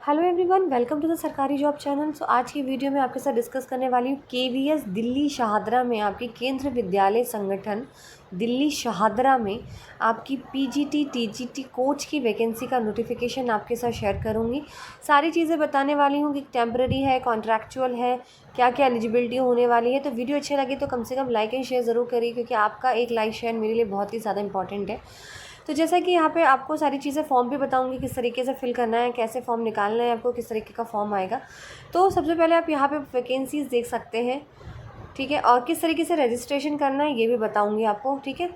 Hello everyone, welcome to the सरकारी job channel. आज की वीडियो में आपके साथ डिस्कस करने वाली हूँ केवीएस दिल्ली शाहदरा में आपकी केंद्रीय विद्यालय संगठन दिल्ली शाहदरा में आपकी पीजीटी टीजीटी कोच की वैकेंसी का नोटिफिकेशन आपके साथ शेयर करूँगी। सारी चीज़ें बताने वाली हूँ कि टेम्पररी है, कॉन्ट्रैक्चुअल है, क्या क्या एलिजिबिलिटी होने वाली है। तो वीडियो अच्छी लगी तो कम से कम लाइक एंड शेयर ज़रूर करिए, क्योंकि आपका एक लाइक शेयर मेरे लिए बहुत ही ज़्यादा इंपॉर्टेंट है। तो जैसा कि यहाँ पे आपको सारी चीज़ें फॉर्म भी बताऊंगी, किस तरीके से फिल करना है, कैसे फॉर्म निकालना है, आपको किस तरीके का फॉर्म आएगा। तो सबसे पहले आप यहाँ पे वैकेंसीज़ देख सकते हैं, ठीक है, और किस तरीके से रजिस्ट्रेशन करना है ये भी बताऊंगी आपको, ठीक है।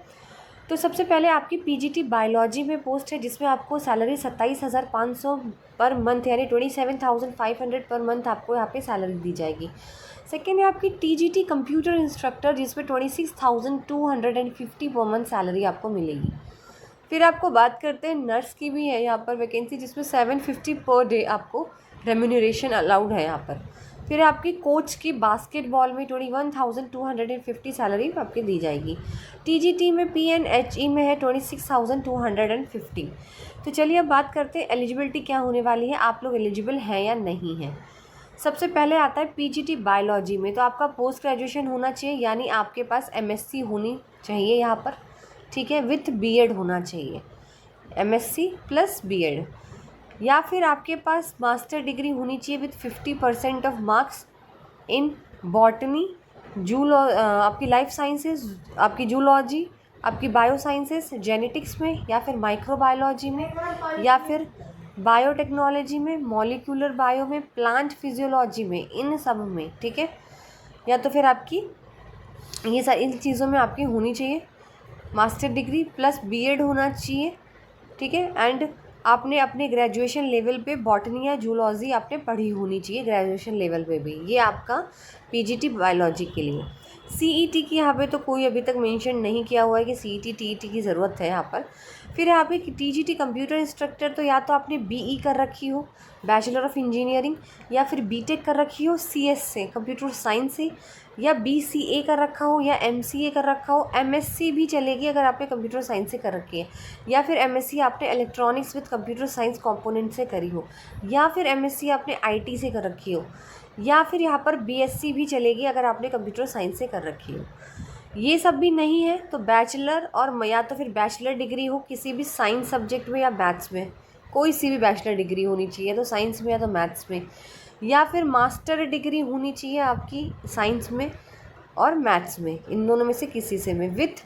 तो सबसे पहले आपकी पीजीटी बायोलॉजी में पोस्ट है, जिसमें आपको सैलरी 27,500 पर मंथ यानी 27,500 पर मंथ आपको यहाँ पे सैलरी दी जाएगी। सेकेंड है आपकी टीजीटी कंप्यूटर इंस्ट्रक्टर, जिसमें 26,250 पर मंथ सैलरी आपको मिलेगी। फिर आपको बात करते हैं नर्स की भी है यहाँ पर वैकेंसी, जिसमें 750 पर डे आपको रेम्यूनरेशन अलाउड है यहाँ पर। फिर आपकी कोच की बास्केटबॉल में 21,250 सैलरी आपकी दी जाएगी। टीजीटी में पीएनएचई में है 26,250। तो चलिए अब बात करते हैं एलिजिबिलिटी क्या होने वाली है, आप लोग एलिजिबल हैं या नहीं हैं। सबसे पहले आता है पीजीटी बायोलॉजी में, तो आपका पोस्ट ग्रेजुएशन होना चाहिए, यानी आपके पास एमएससी होनी चाहिए यहाँ पर, ठीक है, विथ बीएड होना चाहिए, एमएससी प्लस बीएड, या फिर आपके पास मास्टर डिग्री होनी चाहिए with 50% of marks in botany, आपकी लाइफ साइंसेस, आपकी जूलॉजी, आपकी बायो साइंसेस, जेनेटिक्स में, या फिर माइक्रोबायोलॉजी में, या फिर बायोटेक्नोलॉजी में, मॉलिक्यूलर बायो में, प्लांट फिजियोलॉजी में, इन सब में, ठीक है। या तो फिर आपकी ये सारी इन चीज़ों में आपकी होनी चाहिए मास्टर डिग्री प्लस बीएड होना चाहिए, ठीक है। एंड आपने अपने ग्रेजुएशन लेवल पे बॉटनी या जूलॉजी आपने पढ़ी होनी चाहिए ग्रेजुएशन लेवल पे भी। ये आपका पीजीटी बायोलॉजी के लिए। सीईटी की यहाँ पे तो कोई अभी तक मेंशन नहीं किया हुआ है कि सीईटी टीईटी की ज़रूरत है यहाँ पर। फिर यहाँ पे टीजीटी कंप्यूटर इंस्ट्रक्टर, तो या तो आपने बीई कर रखी हो, बैचलर ऑफ इंजीनियरिंग, या फिर बीटेक कर रखी हो सीएस से, कंप्यूटर साइंस से, या बीसीए कर रखा हो, या एमसीए कर रखा हो। एमएससी भी चलेगी अगर आपने कंप्यूटर साइंस से कर रखी है, या फिर एमएससी आपने electronics with computer science component से करी हो, या फिर एमएससी आपने आईटी से कर रखी हो, या फिर यहाँ पर बीएससी भी चलेगी अगर आपने कंप्यूटर साइंस से कर रखी हो। ये सब भी नहीं है तो बैचलर, और या तो फिर बैचलर डिग्री हो किसी भी साइंस सब्जेक्ट में या मैथ्स में, कोई सी भी बैचलर डिग्री होनी चाहिए, तो साइंस में या तो मैथ्स में, या फिर मास्टर डिग्री होनी चाहिए आपकी साइंस में और मैथ्स में, इन दोनों में से किसी से में, विथ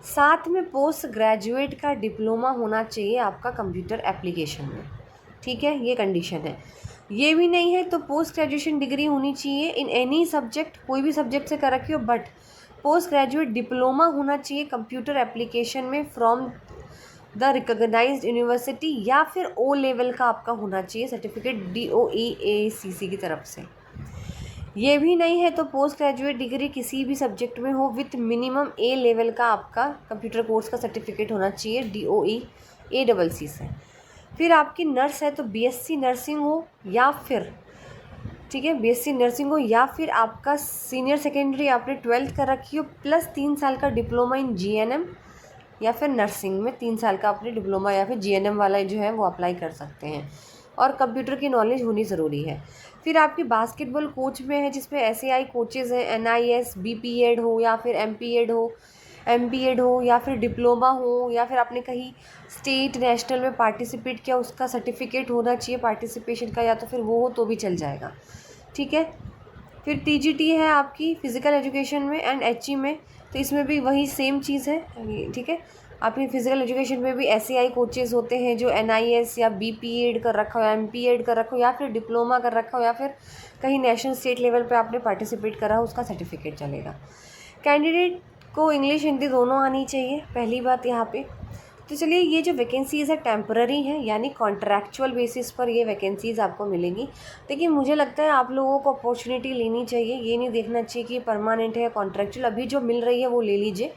साथ में पोस्ट ग्रेजुएट का डिप्लोमा होना चाहिए आपका कंप्यूटर एप्लीकेशन में, ठीक है, ये कंडीशन है। ये भी नहीं है तो पोस्ट ग्रेजुएशन डिग्री होनी चाहिए इन एनी सब्जेक्ट, कोई भी सब्जेक्ट से कर रखी हो, बट पोस्ट ग्रेजुएट डिप्लोमा होना चाहिए कंप्यूटर एप्लीकेशन में फ्रॉम द रिकॉग्नाइज्ड यूनिवर्सिटी, या फिर ओ लेवल का आपका होना चाहिए सर्टिफिकेट DOE-AACC की तरफ से। ये भी नहीं है तो पोस्ट ग्रेजुएट डिग्री किसी भी सब्जेक्ट में हो विथ मिनिमम ए लेवल का आपका कंप्यूटर कोर्स का सर्टिफिकेट होना चाहिए DOE-ACC से। फिर आपकी नर्स है तो बीएससी नर्सिंग हो, या फिर, ठीक है, बीएससी नर्सिंग हो, या फिर आपका सीनियर सेकेंडरी आपने 12th कर रखी हो प्लस 3 साल का डिप्लोमा इन जीएनएम, या फिर नर्सिंग में 3 साल का आपने डिप्लोमा या फिर जीएनएम वाला जो है वो अप्लाई कर सकते हैं, और कंप्यूटर की नॉलेज होनी ज़रूरी है। फिर आपकी बास्केटबॉल कोच में है, जिसमें एसएआई कोचेज़ हैं, एनआईएस बीपीएड हो, या फिर एमपीएड हो, या फिर डिप्लोमा हो, या फिर आपने कहीं स्टेट नेशनल में पार्टिसिपेट किया उसका सर्टिफिकेट होना चाहिए पार्टिसिपेशन का, या तो फिर वो हो तो भी चल जाएगा, ठीक है। फिर टीजीटी है आपकी फिज़िकल एजुकेशन में एंड एचई में, तो इसमें भी वही सेम चीज़ है, ठीक है। आपकी फिज़िकल एजुकेशन में भी एसएआई कोचेज़ होते हैं जो एनआईएस या बीपीएड कर रखा हो, एमपीएड कर रखा हो, या फिर डिप्लोमा कर रखा हो, या फिर कहीं नेशनल स्टेट लेवल पे आपने पार्टिसिपेट करा हो, उसका सर्टिफिकेट चलेगा। कैंडिडेट को इंग्लिश हिंदी दोनों आनी चाहिए, पहली बात यहाँ पे। तो चलिए, ये जो वैकेंसीज़ है टेम्पररी है, यानी कॉन्ट्रैक्चुअल बेसिस पर ये वैकेंसीज़ आपको मिलेंगी। लेकिन मुझे लगता है आप लोगों को अपॉर्चुनिटी लेनी चाहिए, ये नहीं देखना चाहिए कि परमानेंट है या कॉन्ट्रैक्चुअल, अभी जो मिल रही है वो ले लीजिए,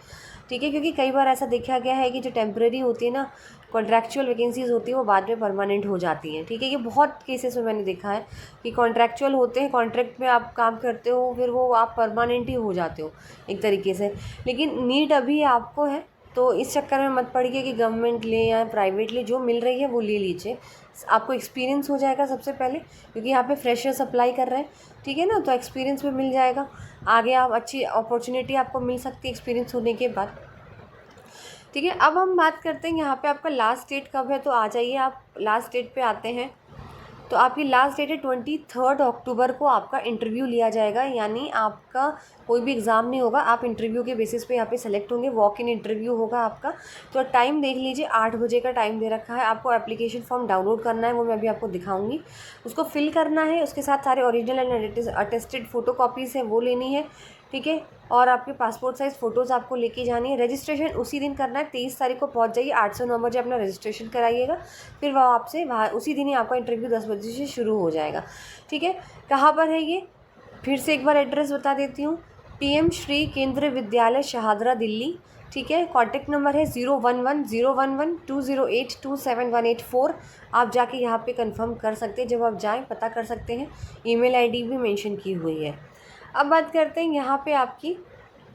ठीक है। क्योंकि कई बार ऐसा देखा गया है कि जो टेम्पररी होती है ना, कॉन्ट्रैक्चुअल वैकेंसीज़ होती है, वो बाद में परमानेंट हो जाती हैं, ठीक है। ये बहुत केसेस में मैंने देखा है कि कॉन्ट्रैक्चुअल होते हैं, कॉन्ट्रैक्ट में आप काम करते हो, फिर वो आप परमानेंट ही हो जाते हो एक तरीके से, लेकिन नीड अभी आपको है तो इस चक्कर में मत पड़िए कि गवर्नमेंट ले या प्राइवेट ले, जो मिल रही है वो ले लीजिए। आपको एक्सपीरियंस हो जाएगा सबसे पहले, क्योंकि यहाँ पे फ्रेशर्स अप्लाई कर रहे हैं, ठीक है ना, तो एक्सपीरियंस भी मिल जाएगा। आगे आप अच्छी अपॉर्चुनिटी आपको मिल सकती है एक्सपीरियंस होने के बाद, ठीक है। अब हम बात करते हैं यहाँ पे आपका लास्ट डेट कब है, तो आ जाइए आप लास्ट डेट पे आते हैं। तो आपकी लास्ट डेट है 23 अक्टूबर को आपका इंटरव्यू लिया जाएगा, यानी आपका कोई भी एग्ज़ाम नहीं होगा, आप इंटरव्यू के बेसिस पे यहाँ पे सेलेक्ट होंगे, वॉक इन इंटरव्यू होगा आपका। तो टाइम देख लीजिए, 8 बजे का टाइम दे रखा है। आपको एप्लीकेशन फॉर्म डाउनलोड करना है, वो मैं अभी आपको दिखाऊंगी, उसको फिल करना है। उसके साथ सारे original and attested photo copies हैं वो लेनी है, ठीक है। और आपके पासपोर्ट साइज़ फ़ोटोज़ आपको लेके जानी है। रजिस्ट्रेशन उसी दिन करना है, 23 तारीख को पहुंच जाइए, 8 से 9 बजे अपना रजिस्ट्रेशन कराइएगा। फिर वह आपसे वहाँ उसी दिन ही आपका इंटरव्यू 10 बजे से शुरू हो जाएगा, ठीक है। कहाँ पर है ये, फिर से एक बार एड्रेस बता देती हूँ, PM श्री केंद्रीय विद्यालय शहादरा दिल्ली, ठीक है। कॉन्टैक्ट नंबर है 01101120827184। आप जाके यहाँ पे कंफर्म कर सकते हैं, जब आप जाएँ पता कर सकते हैं। ईमेल ID भी मेंशन की हुई है। अब बात करते हैं यहाँ पे आपकी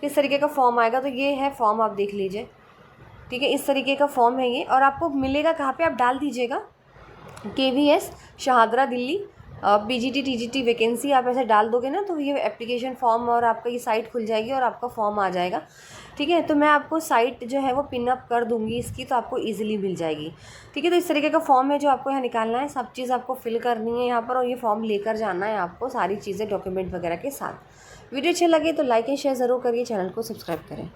किस तरीके का फॉर्म आएगा। तो ये है फॉर्म, आप देख लीजिए, ठीक है। इस तरीके का फॉर्म है ये, और आपको मिलेगा कहाँ पे, आप डाल दीजिएगा KVS Shahdara Delhi PGT TGT vacancy, आप ऐसे डाल दोगे ना तो ये एप्लीकेशन फॉर्म और आपका ये साइट खुल जाएगी और आपका फॉर्म आ जाएगा, ठीक है। तो मैं आपको साइट जो है वो पिन अप कर दूंगी इसकी, तो आपको इजीली मिल जाएगी, ठीक है। तो इस तरीके का फॉर्म है जो आपको यहाँ निकालना है, सब चीज़ आपको फिल करनी है यहाँ पर, और ये फॉर्म लेकर जाना है आपको, सारी चीज़ें डॉक्यूमेंट वगैरह के साथ। वीडियो अच्छे लगे तो लाइक एंड शेयर ज़रूर करिए, चैनल को सब्सक्राइब करें।